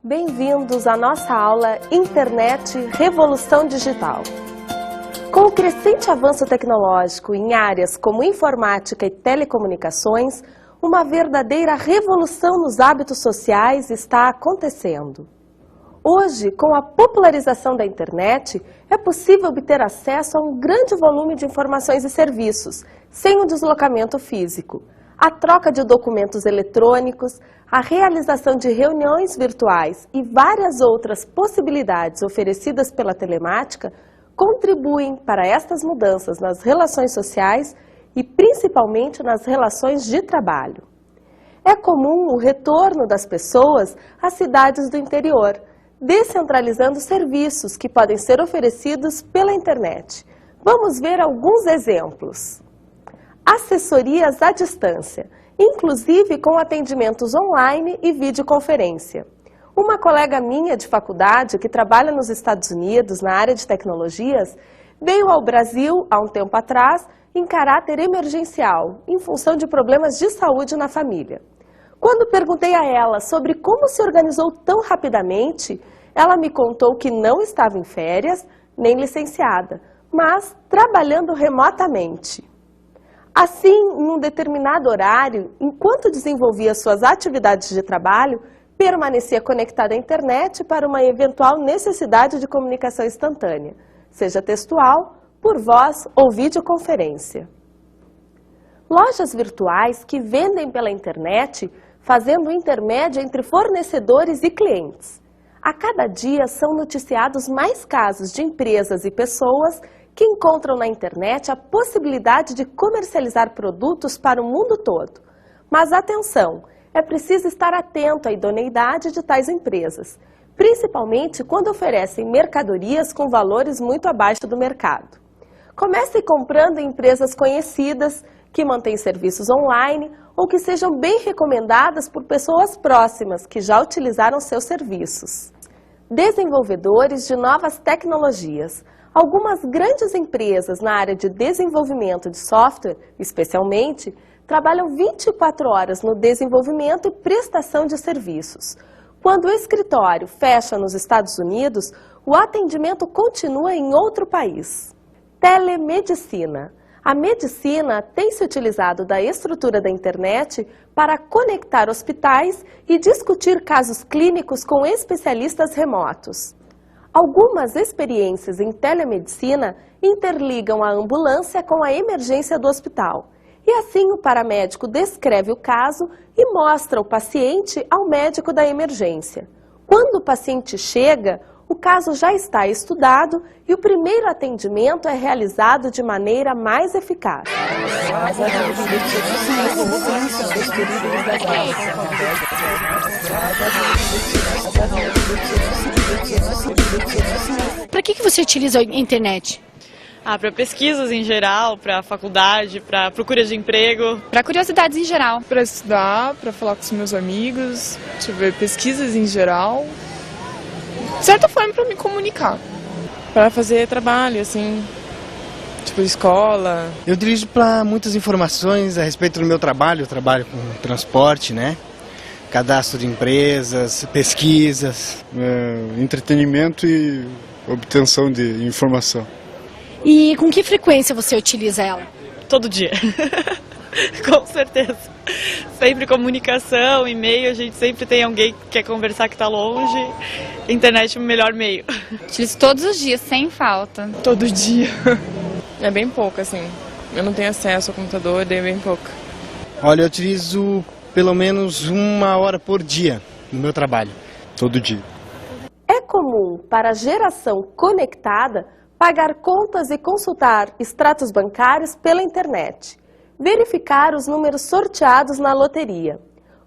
Bem-vindos à nossa aula Internet Revolução Digital. Com o crescente avanço tecnológico em áreas como informática e telecomunicações, uma verdadeira revolução nos hábitos sociais está acontecendo. Hoje, com a popularização da internet, é possível obter acesso a um grande volume de informações e serviços, sem um deslocamento físico. A troca de documentos eletrônicos, a realização de reuniões virtuais e várias outras possibilidades oferecidas pela telemática contribuem para estas mudanças nas relações sociais e principalmente nas relações de trabalho. É comum o retorno das pessoas às cidades do interior, descentralizando serviços que podem ser oferecidos pela internet. Vamos ver alguns exemplos. Assessorias à distância, inclusive com atendimentos online e videoconferência. Uma colega minha de faculdade, que trabalha nos Estados Unidos na área de tecnologias, veio ao Brasil há um tempo atrás em caráter emergencial, em função de problemas de saúde na família. Quando perguntei a ela sobre como se organizou tão rapidamente, ela me contou que não estava em férias, nem licenciada, mas trabalhando remotamente. Assim, em um determinado horário, enquanto desenvolvia suas atividades de trabalho, permanecia conectada à internet para uma eventual necessidade de comunicação instantânea, seja textual, por voz ou videoconferência. Lojas virtuais que vendem pela internet, fazendo intermédio entre fornecedores e clientes. A cada dia são noticiados mais casos de empresas e pessoas que encontram na internet a possibilidade de comercializar produtos para o mundo todo. Mas atenção, é preciso estar atento à idoneidade de tais empresas, principalmente quando oferecem mercadorias com valores muito abaixo do mercado. Comece comprando em empresas conhecidas, que mantêm serviços online ou que sejam bem recomendadas por pessoas próximas que já utilizaram seus serviços. Desenvolvedores de novas tecnologias. Algumas grandes empresas na área de desenvolvimento de software, especialmente, trabalham 24 horas no desenvolvimento e prestação de serviços. Quando o escritório fecha nos Estados Unidos, o atendimento continua em outro país. Telemedicina. A medicina tem se utilizado da estrutura da internet para conectar hospitais e discutir casos clínicos com especialistas remotos. Algumas experiências em telemedicina interligam a ambulância com a emergência do hospital. E assim o paramédico descreve o caso e mostra o paciente ao médico da emergência. Quando o paciente chega, o caso já está estudado e o primeiro atendimento é realizado de maneira mais eficaz. Para que você utiliza a internet? Para pesquisas em geral, para faculdade, para procura de emprego. Para curiosidades em geral. Para estudar, para falar com os meus amigos, pesquisas em geral. De certa forma, para me comunicar. Para fazer trabalho, assim, escola. Eu utilizo para muitas informações a respeito do meu trabalho. Eu trabalho com transporte, né? Cadastro de empresas, pesquisas. Entretenimento e obtenção de informação. E com que frequência você utiliza ela? Todo dia. Com certeza. Sempre comunicação, e-mail, a gente sempre tem alguém que quer conversar que está longe. Internet é o melhor meio. Utilizo todos os dias, sem falta. Todo dia. É bem pouco, assim. Eu não tenho acesso ao computador, é bem pouco. Olha, eu utilizo pelo menos 1 hora por dia no meu trabalho. Todo dia. É comum para a geração conectada pagar contas e consultar extratos bancários pela internet, verificar os números sorteados na loteria,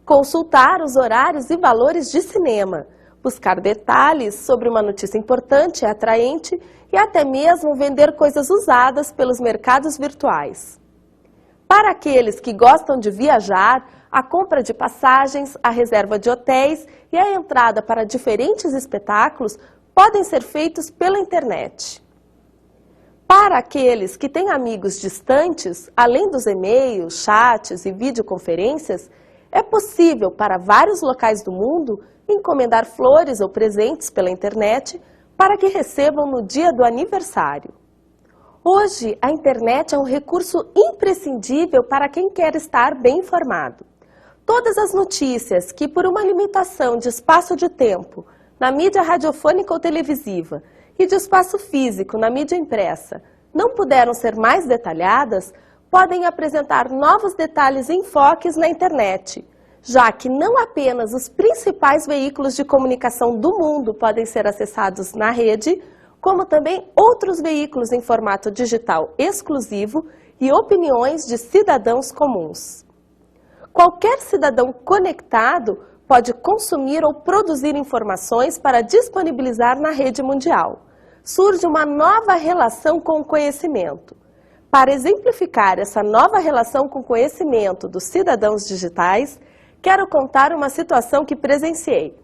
consultar os horários e valores de cinema, buscar detalhes sobre uma notícia importante e atraente e até mesmo vender coisas usadas pelos mercados virtuais. Para aqueles que gostam de viajar, a compra de passagens, a reserva de hotéis e a entrada para diferentes espetáculos podem ser feitos pela internet. Para aqueles que têm amigos distantes, além dos e-mails, chats e videoconferências, É possível, para vários locais do mundo, encomendar flores ou presentes pela internet para que recebam no dia do aniversário. Hoje, a internet é um recurso imprescindível para quem quer estar bem informado. Todas as notícias que, por uma limitação de espaço de tempo na mídia radiofônica ou televisiva e de espaço físico na mídia impressa, não puderam ser mais detalhadas, podem apresentar novos detalhes e enfoques na internet, já que não apenas os principais veículos de comunicação do mundo podem ser acessados na rede, como também outros veículos em formato digital exclusivo e opiniões de cidadãos comuns. Qualquer cidadão conectado pode consumir ou produzir informações para disponibilizar na rede mundial. Surge uma nova relação com o conhecimento. Para exemplificar essa nova relação com o conhecimento dos cidadãos digitais, quero contar uma situação que presenciei.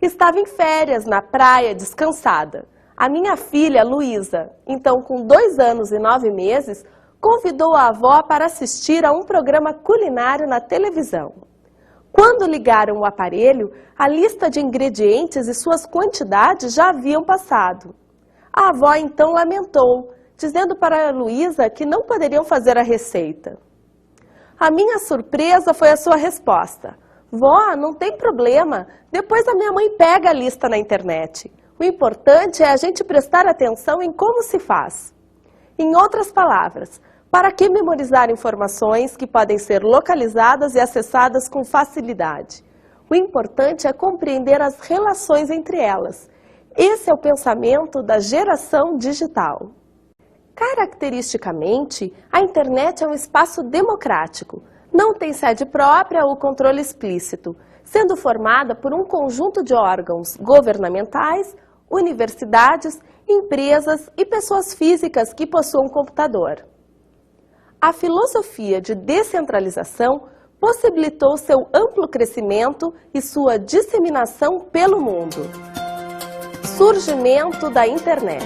Estava em férias na praia, descansada. A minha filha, Luísa, então com 2 anos e 9 meses, convidou a avó para assistir a um programa culinário na televisão. Quando ligaram o aparelho, a lista de ingredientes e suas quantidades já haviam passado. A avó então lamentou, dizendo para a Luísa que não poderiam fazer a receita. A minha surpresa foi a sua resposta. Vó, não tem problema, depois a minha mãe pega a lista na internet. O importante é a gente prestar atenção em como se faz. Em outras palavras, para que memorizar informações que podem ser localizadas e acessadas com facilidade? O importante é compreender as relações entre elas. Esse é o pensamento da geração digital. Caracteristicamente, a internet é um espaço democrático. Não tem sede própria ou controle explícito, sendo formada por um conjunto de órgãos governamentais, universidades, empresas e pessoas físicas que possuam computador. A filosofia de descentralização possibilitou seu amplo crescimento e sua disseminação pelo mundo. Surgimento da internet.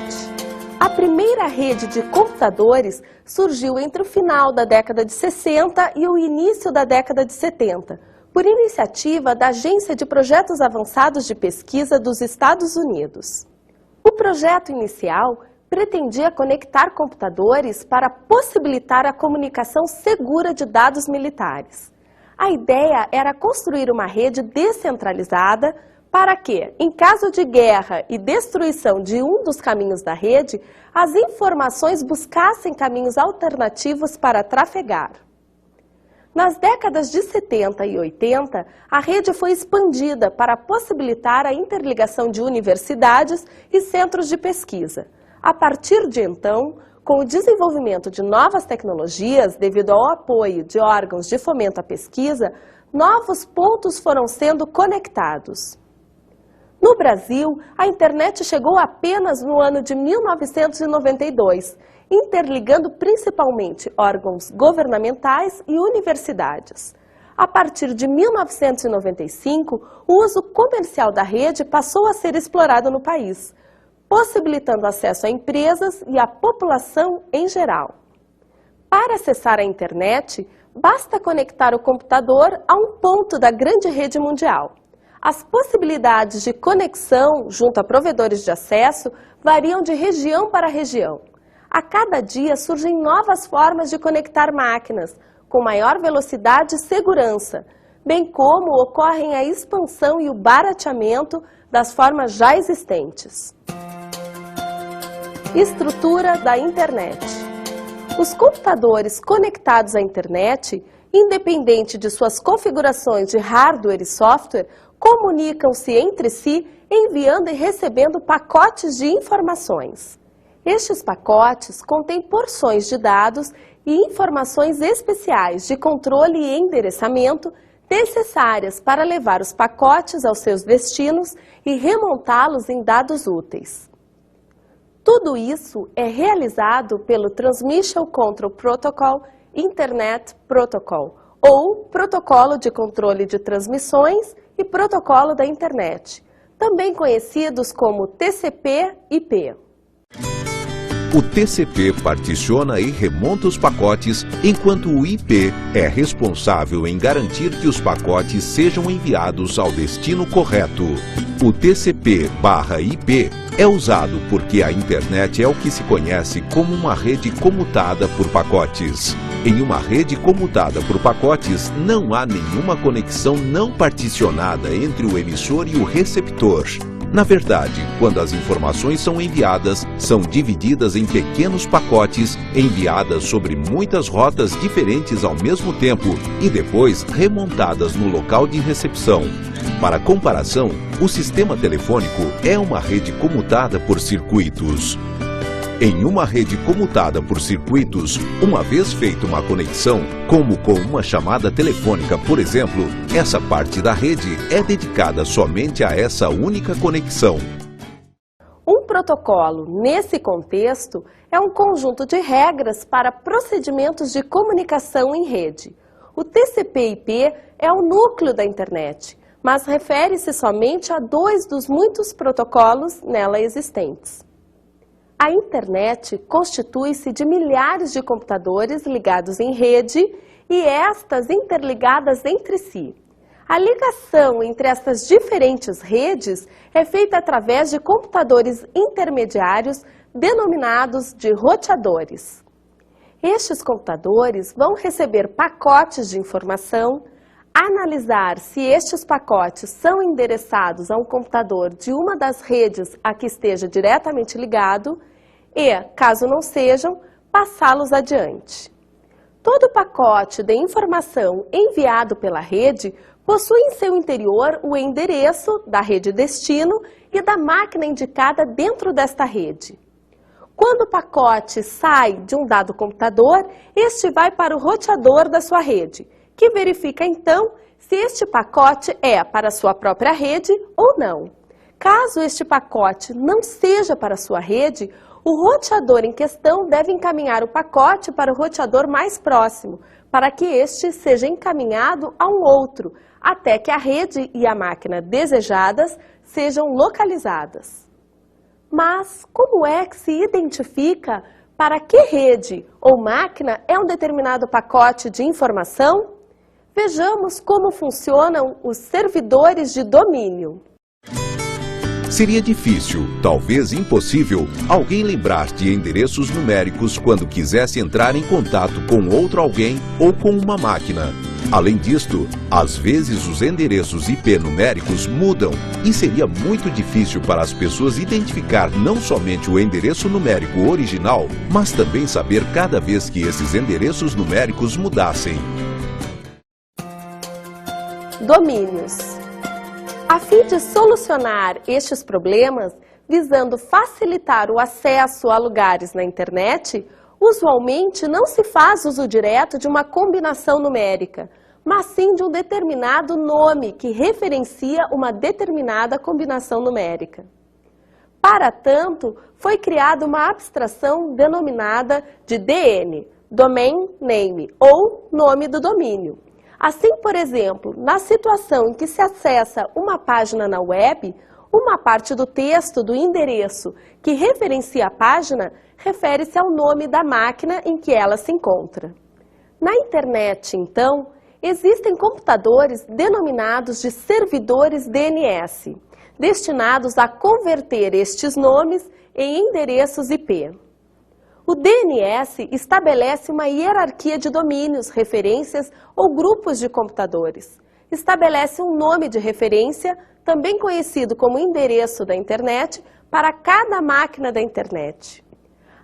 A primeira rede de computadores surgiu entre o final da década de 60 e o início da década de 70, por iniciativa da Agência de Projetos Avançados de Pesquisa dos Estados Unidos. O projeto inicial pretendia conectar computadores para possibilitar a comunicação segura de dados militares. A ideia era construir uma rede descentralizada para que, em caso de guerra e destruição de um dos caminhos da rede, as informações buscassem caminhos alternativos para trafegar. Nas décadas de 70 e 80, a rede foi expandida para possibilitar a interligação de universidades e centros de pesquisa. A partir de então, com o desenvolvimento de novas tecnologias, devido ao apoio de órgãos de fomento à pesquisa, novos pontos foram sendo conectados. No Brasil, a internet chegou apenas no ano de 1992, interligando principalmente órgãos governamentais e universidades. A partir de 1995, o uso comercial da rede passou a ser explorado no país, possibilitando acesso a empresas e à população em geral. Para acessar a internet, basta conectar o computador a um ponto da grande rede mundial. As possibilidades de conexão junto a provedores de acesso variam de região para região. A cada dia surgem novas formas de conectar máquinas, com maior velocidade e segurança, bem como ocorrem a expansão e o barateamento das formas já existentes. Estrutura da internet. Os computadores conectados à internet, independente de suas configurações de hardware e software, comunicam-se entre si enviando e recebendo pacotes de informações. Estes pacotes contêm porções de dados e informações especiais de controle e endereçamento necessárias para levar os pacotes aos seus destinos e remontá-los em dados úteis. Tudo isso é realizado pelo Transmission Control Protocol Internet Protocol, ou Protocolo de Controle de Transmissões e Protocolo da Internet, também conhecidos como TCP/IP. O TCP particiona e remonta os pacotes, enquanto o IP é responsável em garantir que os pacotes sejam enviados ao destino correto. O TCP/IP é usado porque a internet é o que se conhece como uma rede comutada por pacotes. Em uma rede comutada por pacotes, não há nenhuma conexão não particionada entre o emissor e o receptor. Na verdade, quando as informações são enviadas, são divididas em pequenos pacotes, enviadas sobre muitas rotas diferentes ao mesmo tempo e depois remontadas no local de recepção. Para comparação, o sistema telefônico é uma rede comutada por circuitos. Em uma rede comutada por circuitos, uma vez feita uma conexão, como com uma chamada telefônica, por exemplo, essa parte da rede é dedicada somente a essa única conexão. Um protocolo, nesse contexto, é um conjunto de regras para procedimentos de comunicação em rede. O TCP/IP é o núcleo da internet, mas refere-se somente a 2 dos muitos protocolos nela existentes. A internet constitui-se de milhares de computadores ligados em rede e estas interligadas entre si. A ligação entre essas diferentes redes é feita através de computadores intermediários denominados de roteadores. Estes computadores vão receber pacotes de informação, analisar se estes pacotes são endereçados a um computador de uma das redes a que esteja diretamente ligado e, caso não sejam, passá-los adiante. Todo pacote de informação enviado pela rede possui em seu interior o endereço da rede destino e da máquina indicada dentro desta rede. Quando o pacote sai de um dado computador, este vai para o roteador da sua rede, que verifica então se este pacote é para a sua própria rede ou não. Caso este pacote não seja para a sua rede, o roteador em questão deve encaminhar o pacote para o roteador mais próximo, para que este seja encaminhado a um outro, até que a rede e a máquina desejadas sejam localizadas. Mas como é que se identifica para que rede ou máquina é um determinado pacote de informação? Vejamos como funcionam os servidores de domínio. Seria difícil, talvez impossível, alguém lembrar de endereços numéricos quando quisesse entrar em contato com outro alguém ou com uma máquina. Além disto, às vezes os endereços IP numéricos mudam e seria muito difícil para as pessoas identificar não somente o endereço numérico original, mas também saber cada vez que esses endereços numéricos mudassem. Domínios. A fim de solucionar estes problemas, visando facilitar o acesso a lugares na internet, usualmente não se faz uso direto de uma combinação numérica, mas sim de um determinado nome que referencia uma determinada combinação numérica. Para tanto, foi criada uma abstração denominada de DN, Domain Name, ou nome do domínio. Assim, por exemplo, na situação em que se acessa uma página na web, uma parte do texto do endereço que referencia a página refere-se ao nome da máquina em que ela se encontra. Na internet, então, existem computadores denominados de servidores DNS, destinados a converter estes nomes em endereços IP. O DNS estabelece uma hierarquia de domínios, referências ou grupos de computadores. Estabelece um nome de referência, também conhecido como endereço da internet, para cada máquina da internet.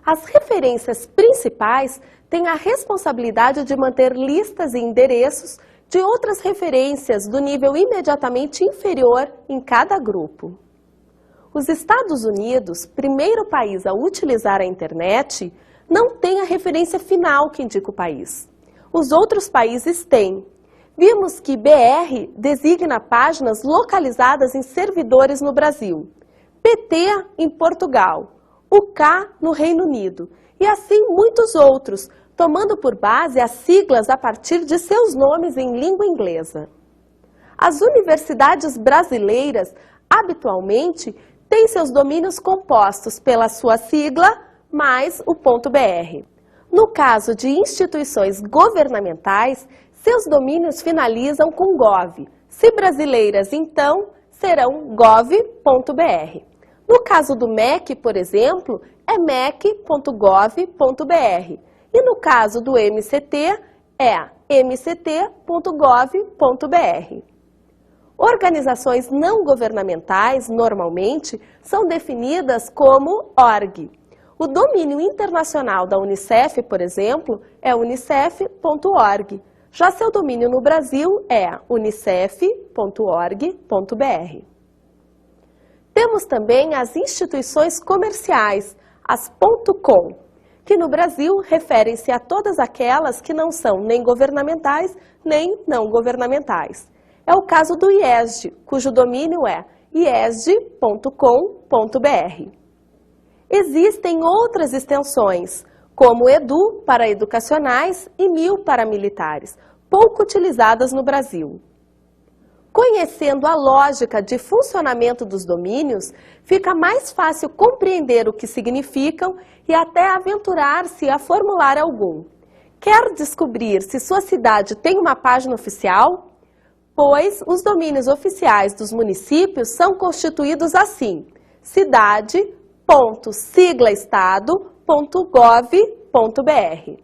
As referências principais têm a responsabilidade de manter listas e endereços de outras referências do nível imediatamente inferior em cada grupo. Os Estados Unidos, primeiro país a utilizar a internet, não tem a referência final que indica o país. Os outros países têm. Vimos que BR designa páginas localizadas em servidores no Brasil, PT em Portugal, UK no Reino Unido e assim muitos outros, tomando por base as siglas a partir de seus nomes em língua inglesa. As universidades brasileiras, habitualmente, têm seus domínios compostos pela sua sigla, mais o .br. No caso de instituições governamentais, seus domínios finalizam com .gov. Se brasileiras, então, serão gov.br. No caso do MEC, por exemplo, é mec.gov.br. E no caso do MCT, é mct.gov.br. Organizações não governamentais, normalmente, são definidas como org. O domínio internacional da Unicef, por exemplo, é unicef.org. Já seu domínio no Brasil é unicef.org.br. Temos também as instituições comerciais, as .com, que no Brasil referem-se a todas aquelas que não são nem governamentais nem não governamentais. É o caso do IESD, cujo domínio é iesd.com.br. Existem outras extensões, como EDU para educacionais e MIL para militares, pouco utilizadas no Brasil. Conhecendo a lógica de funcionamento dos domínios, fica mais fácil compreender o que significam e até aventurar-se a formular algum. Quer descobrir se sua cidade tem uma página oficial? Pois os domínios oficiais dos municípios são constituídos assim: cidade.siglaestado.gov.br.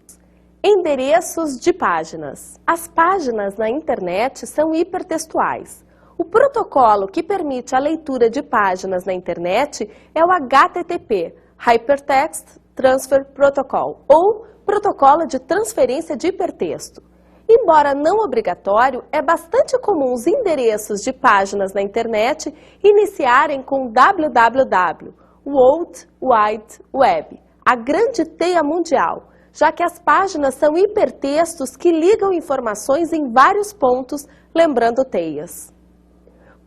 Endereços de páginas. As páginas na internet são hipertextuais. O protocolo que permite a leitura de páginas na internet é o HTTP, Hypertext Transfer Protocol, ou Protocolo de Transferência de Hipertexto. Embora não obrigatório, é bastante comum os endereços de páginas na internet iniciarem com www, World Wide Web, a grande teia mundial, já que as páginas são hipertextos que ligam informações em vários pontos, lembrando teias.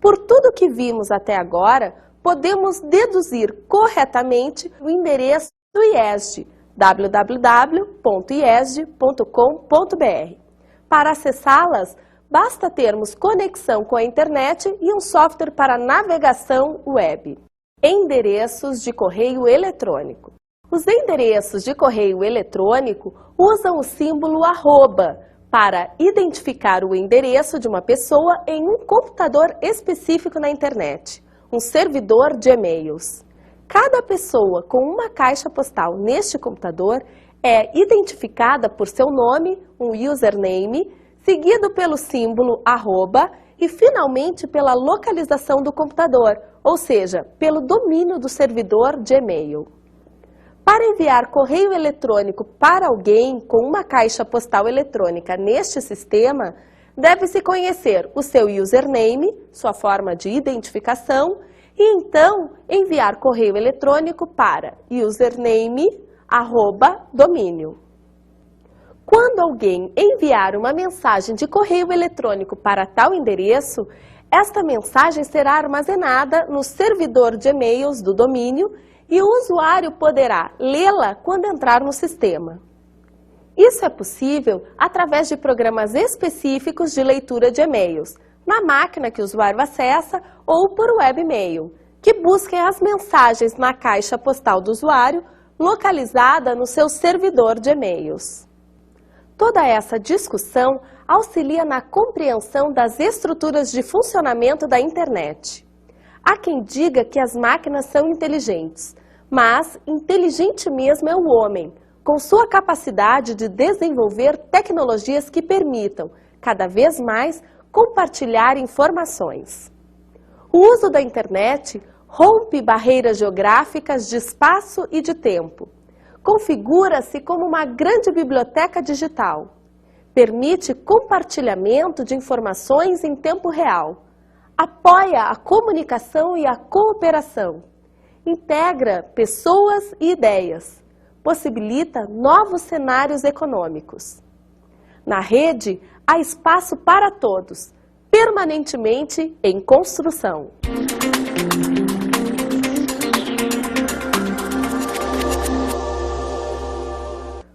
Por tudo que vimos até agora, podemos deduzir corretamente o endereço do IESD, www.iesd.com.br. Para acessá-las, basta termos conexão com a internet e um software para navegação web. Endereços de correio eletrônico. Os endereços de correio eletrônico usam o símbolo arroba para identificar o endereço de uma pessoa em um computador específico na internet, um servidor de e-mails. Cada pessoa com uma caixa postal neste computador é identificada por seu nome, um username, seguido pelo símbolo arroba e finalmente pela localização do computador, ou seja, pelo domínio do servidor de e-mail. Para enviar correio eletrônico para alguém com uma caixa postal eletrônica neste sistema, deve-se conhecer o seu username, sua forma de identificação, e então enviar correio eletrônico para username@domínio. Quando alguém enviar uma mensagem de correio eletrônico para tal endereço, esta mensagem será armazenada no servidor de e-mails do domínio e o usuário poderá lê-la quando entrar no sistema. Isso é possível através de programas específicos de leitura de e-mails, na máquina que o usuário acessa ou por webmail, que busquem as mensagens na caixa postal do usuário localizada no seu servidor de e-mails. Toda essa discussão auxilia na compreensão das estruturas de funcionamento da internet. Há quem diga que as máquinas são inteligentes, mas inteligente mesmo é o homem, com sua capacidade de desenvolver tecnologias que permitam, cada vez mais, compartilhar informações. O uso da internet rompe barreiras geográficas de espaço e de tempo. Configura-se como uma grande biblioteca digital. Permite compartilhamento de informações em tempo real. Apoia a comunicação e a cooperação. Integra pessoas e ideias. Possibilita novos cenários econômicos. Na rede, há espaço para todos, permanentemente em construção.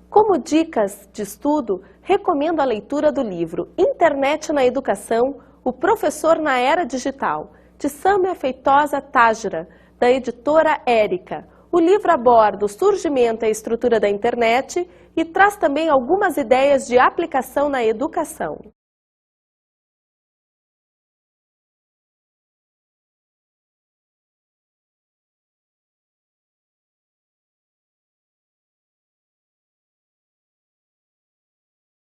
Como dicas de estudo, recomendo a leitura do livro Internet na Educação, o professor na era digital, de Sâmia Feitosa Tágira, da editora Érica, o livro aborda o surgimento e a estrutura da internet e traz também algumas ideias de aplicação na educação.